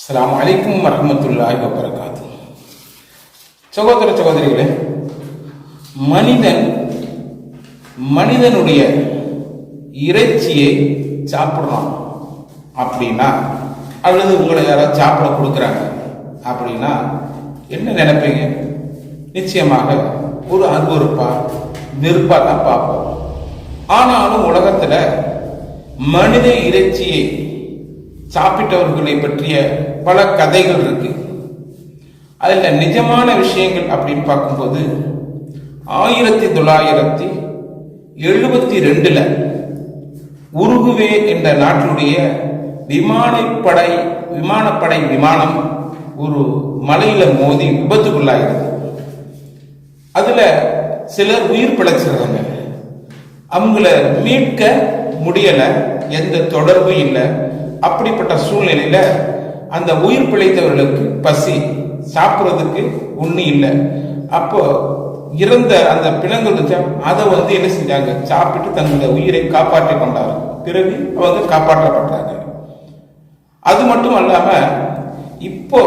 அஸ்ஸலாமு அலைக்கும் வரஹ்மத்துல்லாஹி வபரகாத்துஹு. சகோதர சகோதரிகளே, மனிதனுடைய இறைச்சியை சாப்பிட்றான் அப்படின்னா, அல்லது உங்களை யாராவது சாப்பிட கொடுக்குறாங்க அப்படின்னா என்ன நினைப்பீங்க? நிச்சயமாக ஒரு அருவருப்பா வெறுப்பா தான் பார்ப்போம். ஆனாலும் உலகத்துல மனித இறைச்சியை சாப்பிட்டவர்களை பற்றிய பல கதைகள் இருக்கு. அதுல நிஜமான விஷயங்கள் அப்படின்னு பார்க்கும்போது 1972 உருகுவே என்ற நாட்டினுடைய விமானப்படை விமானம் ஒரு மலையில மோதி விபத்துக்குள்ளாகிறது. அதுல சிலர் உயிர் பிழைச்சிருந்தாங்க. அவங்கள மீட்க முடியல, எந்த தொடர்பும் இல்லை. அப்படிப்பட்ட சூழ்நிலையில அந்த உயிர் பிழைத்தவர்களுக்கு பசி, சாப்பிட்றதுக்கு ஒன்றும் இல்லை. அப்போ இறந்த அந்த பிணங்கள் அதை என்ன செஞ்சாங்க, சாப்பிட்டு தங்களுடைய உயிரை காப்பாற்றி கொண்டாங்க. பிறகு அவங்க காப்பாற்றப்பட்டாங்க. அது மட்டும் அல்லாம இப்போ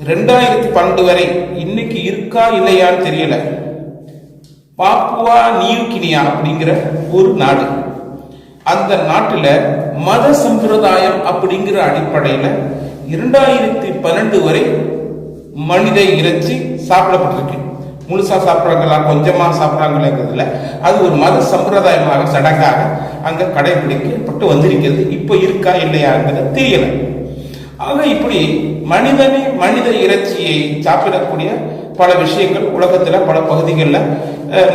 2012 வரை இன்னைக்கு இருக்கா இல்லையான்னு தெரியல, பாப்புவா நியூகினியா அப்படிங்கிற ஒரு நாடு, அந்த நாட்டுல மத சம்பிரதாயம் அப்படிங்கிற அடிப்படையில 2012 வரை மனித இறைச்சி சாப்பிடப்பட்டிருக்கு. முழுசா சாப்பிட்றாங்களா கொஞ்சமா சாப்பிட்றாங்களேங்கிறதுல அது ஒரு மத சம்பிரதாயமாக சடங்காக அங்க கடைபிடிக்கப்பட்டு வந்திருக்கிறது. இப்போ இருக்கா இல்லையாங்கிறது தெரியல. ஆக இப்படி மனித இறைச்சியை சாப்பிடக்கூடிய பல விஷயங்கள் உலகத்துல பல பகுதிகளில்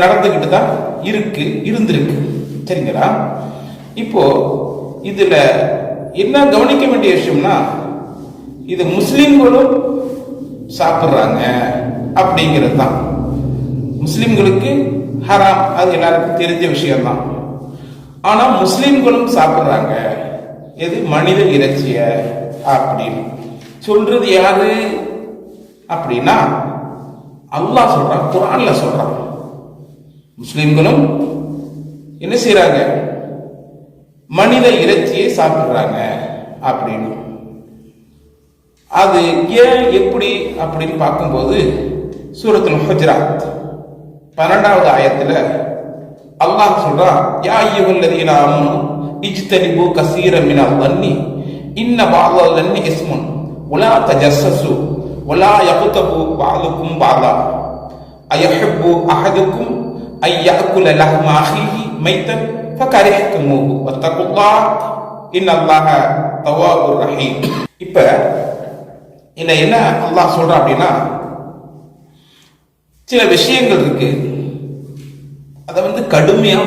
நடந்துகிட்டு தான் இருந்திருக்கு. சரிங்களா? இப்போ இதுல என்ன கவனிக்க வேண்டிய விஷயம்னா, இது முஸ்லிம்களும் சாப்பிட்றாங்க அப்படிங்கிறது தான். முஸ்லிம்களுக்கு ஹராம், அது எல்லாருக்கும் தெரிஞ்ச விஷயம்தான். ஆனா முஸ்லிம்களும் சாப்பிட்றாங்க எது, மனித இறைச்சிய அப்படின்னு சொல்றது யாரு அப்படின்னா அல்லாஹ் சொல்றான், குர்ஆன்ல சொல்றான். முஸ்லிம்களும் என்ன செய்யறாங்க, மனித இறைச்சியை சாப்பிடுறாங்க அப்படின்னு. அது ஏன் எப்படி அப்படின்னு பார்க்கும்போது சூரத்துல் ஹுஜராத் 12வது ஆயத்துல அல்லாஹ் சொல்றான், யா அய்யுஹல்லதீன ஆமனூ இஜ்தனிபூ கஸீரன் மினல் ظன்னி இன்ன பஅதல் ظன்னி இஸ்முன் வலா தஜஸ்ஸஸு வலா யக்தபு பஅதுக்கும் பஅதா அயஹப்பு அஹதுக்கும் ஐயஅகுல லஹ்ம அஹீஹி மைத்தன் ஃபகரிஹ்துமூஹு வத்தகுல்லாஹ் இன்னல்லாஹ தவ்வாபுர் ரஹீம். இப்ப என்ன அல்லாஹ் சொல்றான் அப்படின்னா, சில விஷயங்கள் இருக்கு, அதை கடுமையா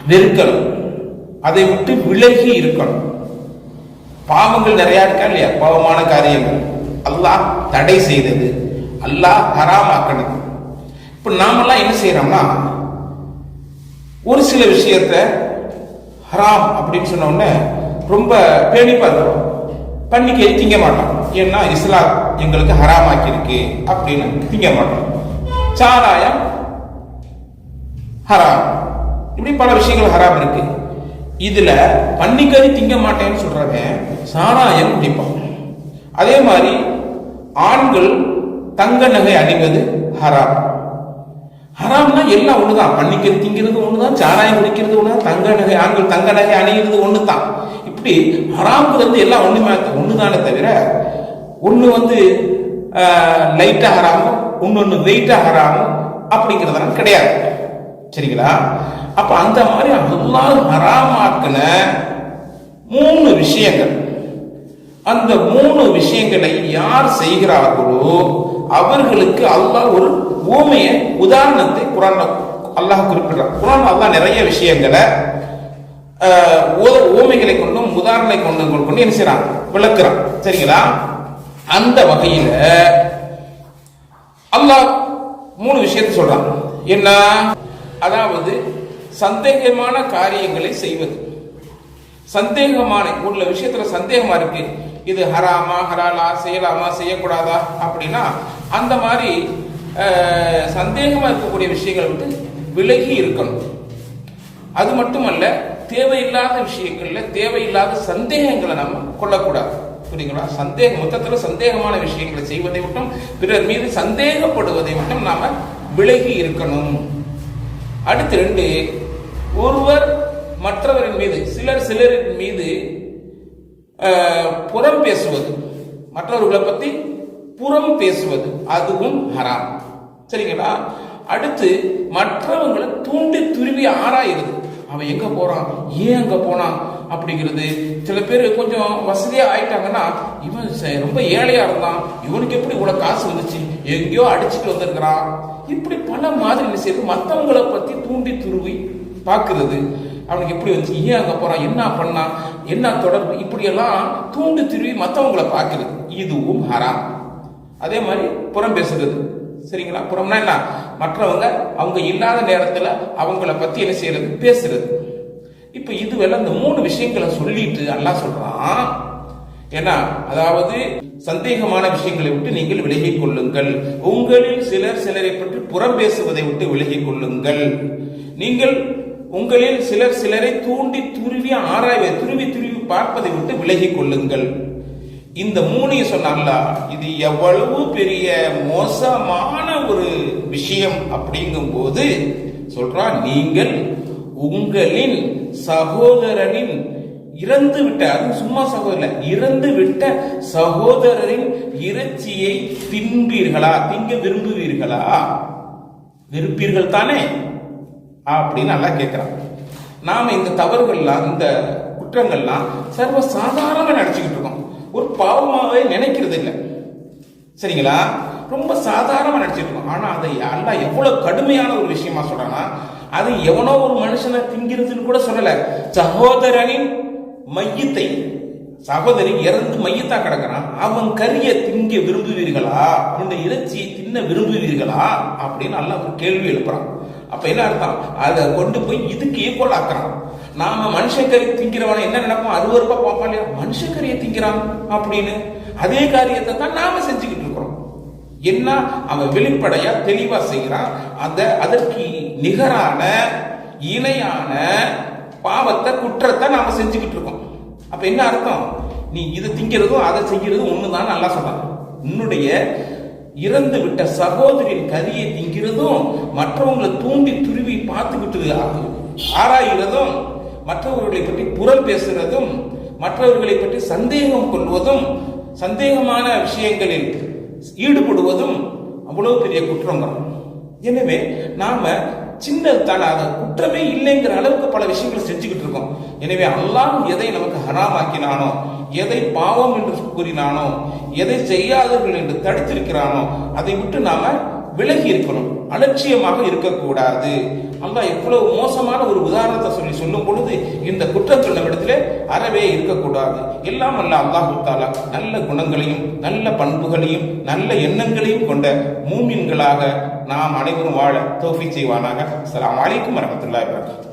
வெறுக்கணும், அதை விட்டு விலகி இருக்கணும். பாவங்கள் நிறைய இருக்கா இல்லையா, பாவமான காரியங்கள் அல்லாஹ் தடை செய்தது, அல்லாஹ் ஹராமாக்கினது. இப்ப நாமெல்லாம் என்ன செய்யறோம்னா, ஒரு சில விஷயத்த ஹராம் அப்படின்னு சொன்ன உடனே ரொம்ப பேணி பார்க்கிறோம், பன்னிக்கறி திங்க மாட்டோம். ஏன்னா இஸ்லாம் எங்களுக்கு ஹராமாக்கி இருக்கு அப்படின்னு திங்க மாட்டோம். சாராயம் ஹராம், இப்படி பல விஷயங்கள் ஹராம் இருக்கு. இதுல பன்னிக்கறி திங்க மாட்டேன்னு சொல்றவன் சாராயம் குடிப்பான். அதே மாதிரி ஆண்கள் தங்க நகை அணிவது ஹராம். ஹராம்னா எல்லாம் ஒண்ணுதான், பன்னிக்கறி திங்கிறது ஒண்ணுதான், சாராயம் குடிக்கிறது ஒண்ணுதான், தங்க நகை ஆண்கள் தங்க நகை அணிகிறது ஒண்ணுதான். இப்படி ஹராம்ங்கிறது எல்லாம் ஒண்ணுதானே தவிர ஒண்ணு லைட்டா ஹராமும் ஒன்னொன்னு வெயிட்டா ஹராமும் அப்படிங்கிறதெல்லாம் கிடையாது. சரிங்களா? அப்ப அந்த மாதிரி அல்லாஹ் ஹராமாக்கின 3 விஷயங்கள், அந்த 3 விஷயங்களை யார் செய்கிறார்களோ அவர்களுக்கு அல்லாஹ் ஒரு உதாரணத்தை குர்ஆன்ல அல்லாஹ் குறிப்பிடுறான். குர்ஆன்ல அல்லாஹ் நிறைய விஷயங்களை ஓமைகளை கொண்டும் உதாரணத்தை கொண்டு என்ன செய்யறான், விளக்குறான். சரிங்களா? அந்த வகையில அல்லாஹ் 3 விஷயத்தை சொல்றான். என்ன? அதாவது சந்தேகமான காரியங்களை செய்வது. சந்தேகமான உள்ள விஷயத்துல சந்தேகமா இருக்கு, இது ஹராமா ஹலாலா, செய்யலாமா செய்யக்கூடாதா அப்படின்னா அந்த மாதிரி சந்தேகமா இருக்கக்கூடிய விஷயங்களை விட்டு விலகி இருக்கணும். அது மட்டுமல்ல, தேவையில்லாத விஷயங்கள்ல தேவையில்லாத சந்தேகங்களை நம்ம கொள்ளக்கூடாது. புரியுங்களா? மொத்தத்தில் சந்தேகமான விஷயங்களை செய்வதை விட்டும் பிறர் மீது சந்தேகப்படுவதை விட்டும் நாம விலகி இருக்கணும். அடுத்து 2, ஒருவர் மற்றவரின் மீது சிலரின் மீது புறம் பேசுவது, மற்றவர்களை பத்தி புறம் பேசுவது, அதுவும் ஹராம். சரிங்களா? அடுத்து மற்றவங்களை தூண்டி துருவி ஆராயிறது. அவன் எங்க போறான், ஏன் அங்க போனான் அப்படிங்கிறது. சில பேர் கொஞ்சம் வசதியா ஆயிட்டாங்கன்னா, இவன் ரொம்ப ஏழையா இருந்தான், இவனுக்கு எப்படி இவ்வளவு காசு வந்துச்சு, எங்கேயோ அடிச்சுட்டு வந்திருக்கிறான், இப்படி பல மாதிரி செய்யறது. மற்றவங்களை பத்தி தூண்டி துருவி பார்க்கிறது. அவனுக்கு எப்படி வந்துச்சு, ஏன் அங்க போறான், என்ன பண்ணான், என்ன தொடர்பு, இப்படியெல்லாம் தூண்டி துருவி மற்றவங்களை பார்க்கிறது. இதுவும் ஹராம். அதே மாதிரி புறம் பேசுறது. சரிங்களா? புறம்னா என்ன? மற்றவங்க அவங்க இல்லாத நேரத்துல அவங்கள பத்தி என்ன செய்யறது, பேசுறது. இப்ப இதுவெல்லாம் இந்த 3 விஷயங்களை சொல்லிட்டு அல்லாஹ் சொல்றான், ஏன்னா அதாவது சந்தேகமான விஷயங்களை விட்டு நீங்கள் விலகிக் கொள்ளுங்கள், உங்களில் சிலரை பற்றி புறம் பேசுவதை விட்டு விலகிக் கொள்ளுங்கள், நீங்கள் உங்களில் சிலரை தூண்டி துருவி துருவி பார்ப்பதை விட்டு விலகிக் கொள்ளுங்கள். இந்த 3 சொன்னால இது எவ்வளவு பெரிய மோசமான ஒரு விஷயம் அப்படிங்கும் போது சொல்றான், நீங்கள் உங்களின் சகோதரனின் இறந்து விட்ட, அது சும்மா சகோதரர், இறந்து விட்ட சகோதரரின் இறைச்சியை திங்க விரும்புவீர்களா? விருப்பீர்கள் தானே அப்படின்னு நல்லா கேட்கிறான். நாம இந்த தவறுகள்லாம், இந்த குற்றங்கள்லாம் சர்வ சாதாரணமா நினைச்சுக்கிட்டு இருக்கோம், ஒரு பாவமாவே நினைக்கிறது இல்லை. சரிங்களா? ரொம்ப சாதாரணமா நினைச்சிட்டு இருக்கோம். ஆனா அதை அல்லாஹ் எவ்வளவு கடுமையான ஒரு விஷயமா சொல்றான்னா, அது எவனோ ஒரு மனுஷனை திங்கிறதுன்னு கூட சொல்லல, சகோதரனின் மையத்தை, சகோதரன் இறந்து மையத்தா கிடக்கிறான், அவன் கறியை திங்க விரும்புவீர்களா, அவனுடைய இறைச்சியை தின்ன விரும்புவீர்களா அப்படின்னு அல்லாஹ் ஒரு கேள்வி எழுப்புறான். அப்ப என்ன அர்த்தம்? அதை கொண்டு போய் இதுக்கு ஈக்குவல் ஆக்குறான். நாம மனுஷக்கறி திங்கிறவன என்ன நினைப்போம், அருவருப்பா பார்ப்போம் இல்லையா, மனுஷக்கறியை திங்கிறான் அப்படின்னு. அதே காரியத்தை தான் நாம செஞ்சுக்கிட்டு இருக்கிறோம். என்ன அவன் வெளிப்படையா தெளிவா செய்கிறான், அதற்கு நிகரான இணையான பாவத்தை குற்றத்தை நாம செஞ்சுக்கிட்டு இருக்கோம். அப்ப என்ன அர்த்தம்? நீ இதை திங்கிறதும் அதை செய்யறதும் ஒண்ணுதான் நல்லா சொல்றான். உன்னுடைய இறந்து விட்ட சகோதரின் கரியை திங்கிறதும், மற்றவங்களை தூண்டி துருவி பார்த்துக்கிட்டு ஆராய்கிறதும், மற்றவர்களை பற்றி புறம் பேசுறதும், மற்றவர்களை பற்றி சந்தேகம் கொள்வதும், சந்தேகமான விஷயங்களில் ஈடுபடுவதும் அவ்வளவு பெரிய குற்றங்கள். எனவே நாம சின்னதான குற்றமே இல்லைங்கிற அளவுக்கு பல விஷயங்களை செஞ்சுக்கிட்டு இருக்கோம். எனவே அல்லாஹ் எதை நமக்கு ஹராமாக்கினானோ, எதை பாவம் என்று கூறினானோ, எதை செய்யாதவர்கள் என்று தடுத்திருக்கிறானோ அதை விட்டு நாம விலகி இருக்கணும், அலட்சியமாக இருக்கக்கூடாது. அல்லாஹ் எவ்வளவு மோசமான ஒரு உதாரணத்தை சொல்லும் பொழுது இந்த குற்றங்கள் நம்மிடத்திலே அறவே இருக்கக்கூடாது. எல்லாம் அல்ல அல்லாஹ் தஆலா நல்ல குணங்களையும் நல்ல பண்புகளையும் நல்ல எண்ணங்களையும் கொண்ட மூமின்களாக நாம் அனைவரும் வாழ தௌஃபீக் செய்வானாக. அஸ்ஸலாமு அலைக்கும் வரஹ்மத்துல்லாஹி வபரகாத்துஹு.